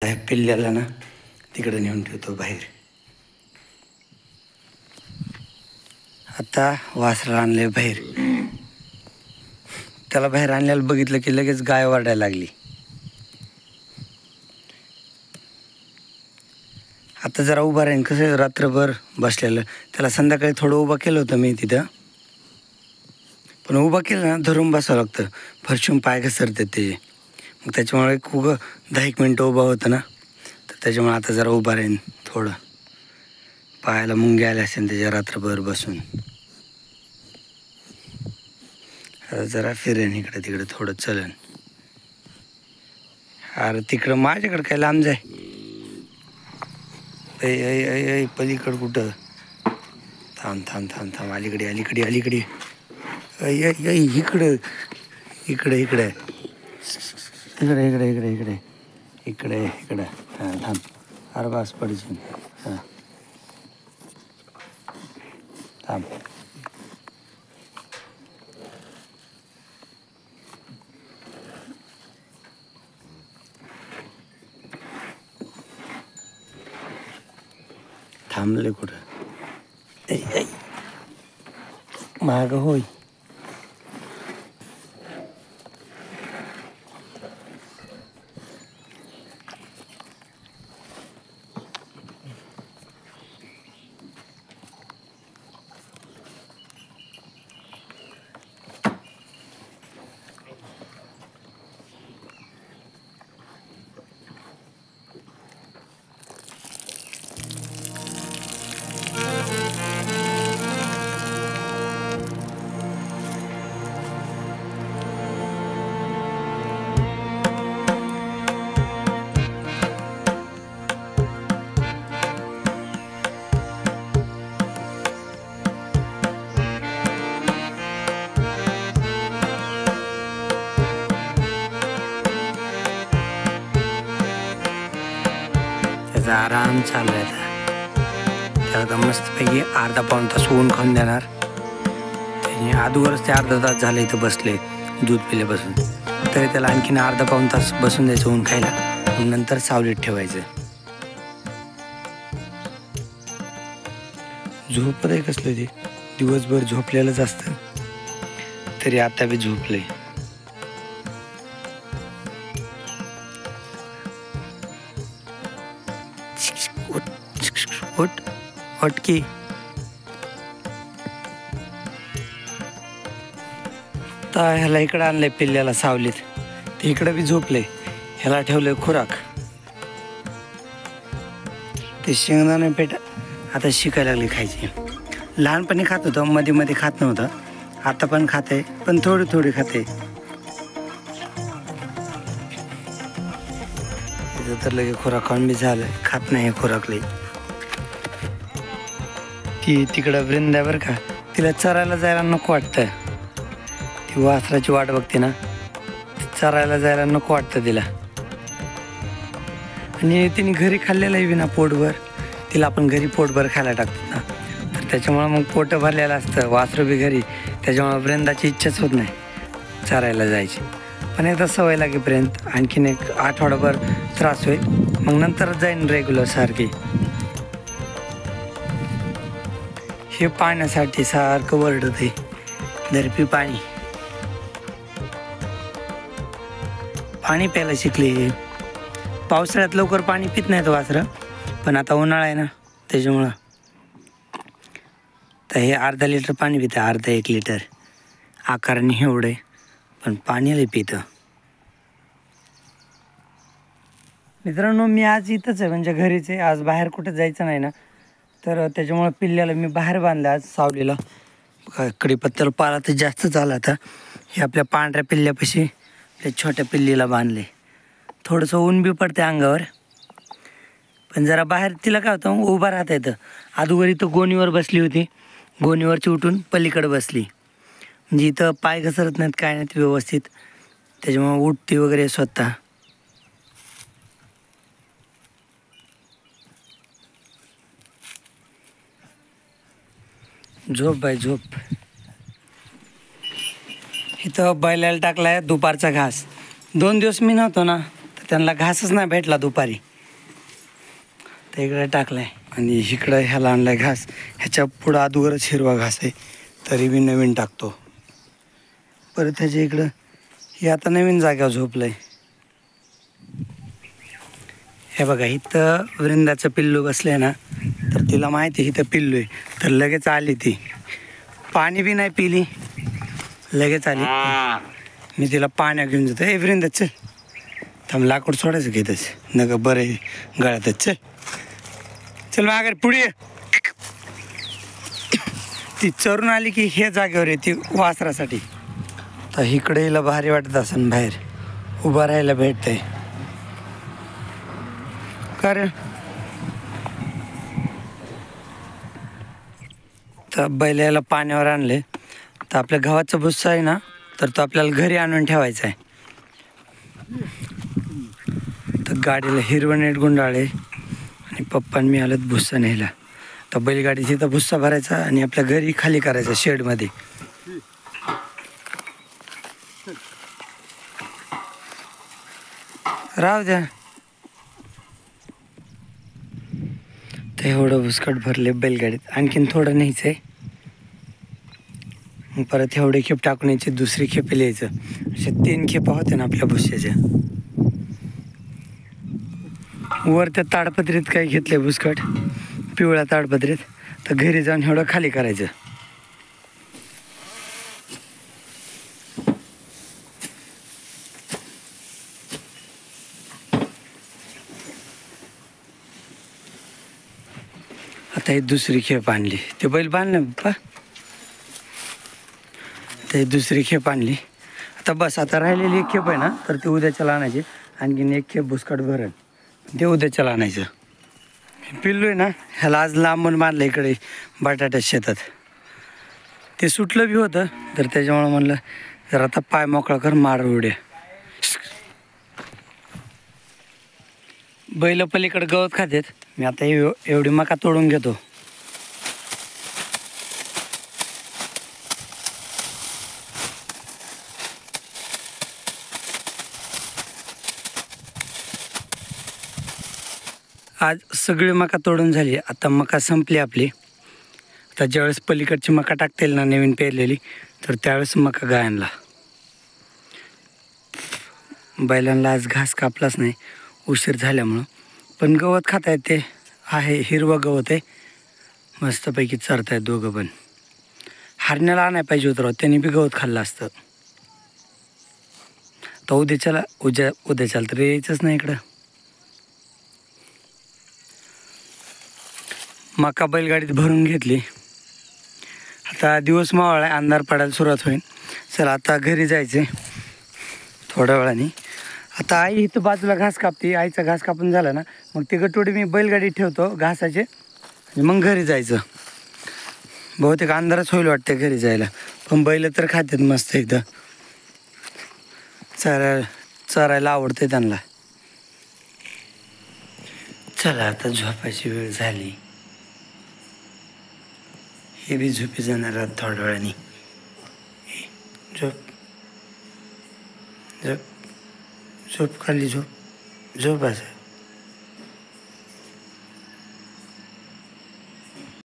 पिल्ल्याला ना तिकडे नेऊन ठेवतो बाहेर. आता वासरा आणले बाहेर. त्याला बाहेर आणल्याला बघितलं की लगेच गाय ओरडायला लागली. आता जरा उभा राहीन. कसं रात्रभर बसलेलं, त्याला संध्याकाळी थोडं उभं केलं होतं मी तिथं, पण उभं केलं ना धरून बसावं लागतं, फरशून पाय घसरतात त्याचे. मग त्याच्यामुळे उगं 10 मिनटं उभं होतं ना, तर त्याच्यामुळे आता जरा उभा राहीन. थोडं पायाला मुंगे आले असेल त्याच्या रात्रभर बसून. आता जरा फिरेन इकडं तिकडं, थोडं चलन. अरे तिकडं माझ्याकडं काय लांब जाय. ऐ ऐ ऐ ऐ पलीकडं कुठं? थांब थांब थांब थांब. अलीकडे अलीकडे अलीकडे. ऐ ऐ ऐ इकडं इकडे इकडे इकडे इकडे इकडे इकडे इकडे इकडे. हां थांब. अरे बास पडशील. हां थांब. थांबले कुठं? ऐ ऐ मागं होय. आराम चालू आहे. त्याला तर मस्तपैकी अर्धा पाऊण तास ऊन खाऊन देणार. त्याने अगोदरच ते अर्धा तास झाले इथं बसले दूध पिल्यापासून, तरी त्याला आणखीन अर्धा पाऊण तास बसून द्यायचं ऊन खायला. मग नंतर सावलीत ठेवायचं. झोपत आहे कसलं ते, दिवसभर झोपलेलंच असतं, तरी आता बी झोपले. उठ उठ की. तर ह्याला इकडं आणलंय पिल्ल्याला सावलीत, ते इकडं बी झोपले. ह्याला ठेवलंय खुराक. ते शेंगदाणे पेट आता शिकायला लागले खायची. लहानपणी खात होतं, मध्ये मध्ये खात नव्हतं. आता पण खाते, पण थोडी थोडी खाते. तर लगे खुराक खाऊन बी झालं, खात नाही खुराक लई. ती तिकडं वृंदा बरं का, तिला चरायला जायला नको वाटतं. ती वासराची वाट बघते ना, चरायला जायला नको वाटतं तिला. आणि तिने घरी खाल्लेलं आहे विना पोटभर. तिला आपण घरी पोटभर खायला टाकतो ना, तर त्याच्यामुळं मग पोट भरलेलं असतं. वासरू बी घरी, त्याच्यामुळं वृंदाची इच्छाच होत नाही चरायला जायची. पण एकदा सवय लागेपर्यंत आणखीन एक आठवडाभर त्रास होईल, मग नंतरच जाईन रेग्युलर सारखी. हे पाण्यासाठी सारखं वरडत आहे, धरपी पाणी. पाणी प्यायला शिकले. पावसाळ्यात लवकर पाणी पित नाहीत वासरं, पण आता उन्हाळा आहे ना त्याच्यामुळं. तर हे अर्धा लिटर पाणी पितं, अर्धा 1 लिटर. आकाराने एवढं आहे, पण पाणी लई पितं. मित्रांनो, मी आज इथंच आहे, म्हणजे घरीच आहे. आज बाहेर कुठं जायचं नाही ना, तर त्याच्यामुळं पिल्ल्याला मी बाहेर बांधलं आज सावलीला. कडीपत्त्याला पाला तर जास्तच आला आता. हे आपल्या पांढऱ्या पिल्ल्यापाशी त्या छोट्या पिल्लीला बांधले. थोडंसं ऊन बी पडते अंगावर, पण जरा बाहेर तिला काय होतं उभा राहता येतं. अगोदर इथं गोणीवर बसली होती, गोणीवरची उठून पलीकडे बसली, म्हणजे इथं पाय घसरत नाहीत काय नाहीत व्यवस्थित. त्याच्यामुळं उठती वगैरे स्वतः. झोप बाई झोप. इथं बैलाला टाकलाय दुपारचा घास. 2 दिवस मी नव्हतो ना, तर त्यांना घासच नाही भेटला दुपारी. तर इकडे टाकलाय आणि इकडं ह्याला आणलाय घास. ह्याच्या पुढं अगोदरच हिरवा घास आहे, तरी मी नवीन टाकतो. परत ह्याच्या इकडं हे आता नवीन जाग्यावर झोपलंय. हे बघा, इथं वृंदाचं पिल्लू बसलंय ना, तर तिला माहिती आहे इथं पिल्लू आहे, तर लगेच आली ती. पाणी बी नाही पिली, लगेच आली. मी तिला पाण्या घेऊन जातो. ए वृंदा चल, थांब लाकूड सोडायचं घेतच नग बरं आहे गळ्यातच. चल चल माघारी पुढे. ती चरून आली की हे जागेवर येते वासरासाठी. तर इकडे हिला भारी वाटत असेल, बाहेर उभं राहायला भेटतंय. कारण तर बैलाला पाण्यावर आणले, तर आपल्या गव्हाचा भुस्सा आहे ना, तर तो आपल्याला घरी आणून ठेवायचा आहे. तर गाडीला हिरवं नेट गुंडाळे आणि पप्पांनी मी आलं भुस्सा न्यायला. तर बैलगाडीची तर भुस्सा भरायचा आणि आपल्या घरी खाली करायचा शेडमध्ये. राहू द्या. तर एवढं भुसकट भरले बैलगाडीत, आणखीन थोडं न्यायचं आहे. परत एवढे खेप टाकून यायची, दुसरी खेप लिहायचं. अशा 3 खेपा होत्या ना आपल्या भुस्याच्या. वर त्या ताडपत्रीत काही घेतलंय भुसकट, पिवळ्या ताडपत्रीत. तर घरी जाऊन एवढं खाली करायचं. आता ही दुसरी खेप आणली, ते बैल बांधलं पप्पा. ते दुसरी खेप आणली. आता बस, आता राहिलेली एक खेप आहे ना, तर ते उद्याच्याला आणायची. आणखीन एक खेप भुसकट भरण, ते उद्याच्याला आणायचं. पिल्लू आहे ना, ह्याला आज लांबून बांधलं इकडे बटाट्या शेतात. ते सुटलं बी होतं, तर त्याच्यामुळं म्हणलं जर आता पाय मोकळा कर, मार उड्या. बैल पलीकडे गवत खातेत. मी आता एवढी मका तोडून घेतो. आज सगळी मका तोडून झाली. आता मका संपली आपली. आता ज्यावेळेस पलीकडची मका टाकतील ना नवीन पेरलेली, तर त्यावेळेस मका गायनला. बैलांना आज घास कापलाच नाही उशीर झाल्यामुळं, पण गवत खाता येते आहे. हिरवं गवत आहे, मस्तपैकी चरतायत दोघं पण. हरण्याला आणायला पाहिजे होतं, त्यांनी बी गवत खाल्लं असतं. तर उद्याच्याला तर यायचंच नाही इकडं. मका बैलगाडीत भरून घेतली. आता दिवस मावळा आहे, अंधार पडायला सुरुवात होईल. चला आता घरी जायचे थोड्या वेळाने. आता आई इथं बाजूला घास कापते. आईचा घास कापून झाला ना, मग ते गटोडी मी बैलगाडीत ठेवतो घासाचे, आणि मग घरी जायचं. बहुतेक अंधारच होईल वाटते घरी जायला, पण बैल तर खातात मस्त एकदा. चरायला आवडते त्यांना. चला आता झोपायची वेळ झाली. हे बी झोपी जाणार आहेत थोड्या वेळाने. झोप झोप झोप, खाली झोप, झोप असं.